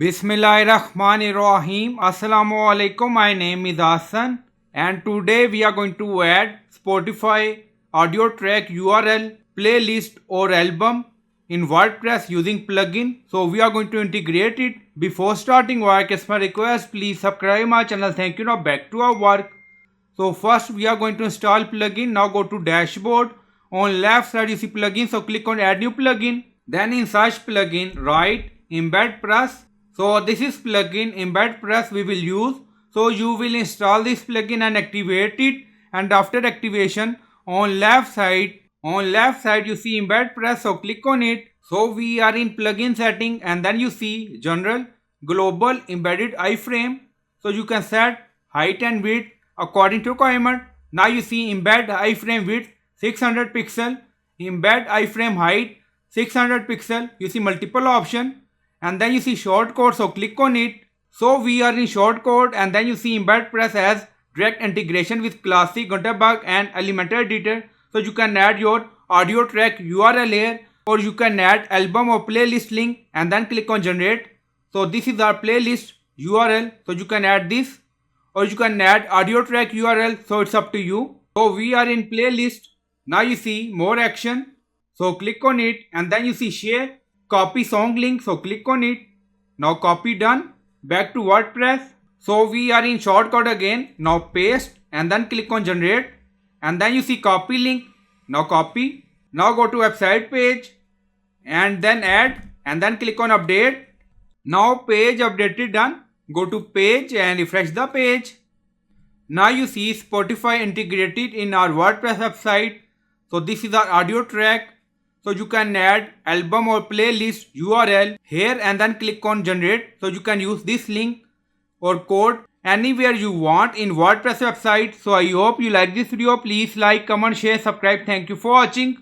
Bismillahirrahmanirrahim. Assalamu alaikum. My name is Hassan and today we are going to add Spotify audio track URL, playlist or album in WordPress using plugin. So we are going to integrate it. Before starting work, as my request, please subscribe my channel. Thank you. Now back to our work. So first we are going to install plugin. Now go to dashboard. On left side you see plugin. So click on add new plugin. Then in search plugin write embedpress. So this is plugin embedpress we will use. So you will install this plugin and activate it. And after activation on left side you see embedpress. So click on it. So we are in plugin setting and then you see general global embedded iframe. So you can set height and width according to requirement. Now you see embed iframe width 600 pixel, embed iframe height 600 pixel. You see multiple option and then you see shortcode. So click on it. So we are in shortcode and then you see embedpress has direct integration with classic gutenberg and elementor editor. So you can add your audio track URL here or you can add album or playlist link and then click on generate. So this is our playlist URL. So you can add this or you can add audio track URL. So it's up to you. So we are in playlist. Now you see more action. So click on it and then you see share, copy song link. So click on it. Now copy done. Back to WordPress. So we are in shortcode again. Now paste and then click on generate. And then you see copy link. Now copy. Now go to website page and then add and then click on update. Now page updated done. Go to page and refresh the page. Now you see Spotify integrated in our WordPress website. So this is our audio track. So you can add album or playlist URL here and then click on generate. So you can use this link or code anywhere you want in WordPress website. So I hope you like this video. Please like, comment, share, subscribe. Thank you for watching.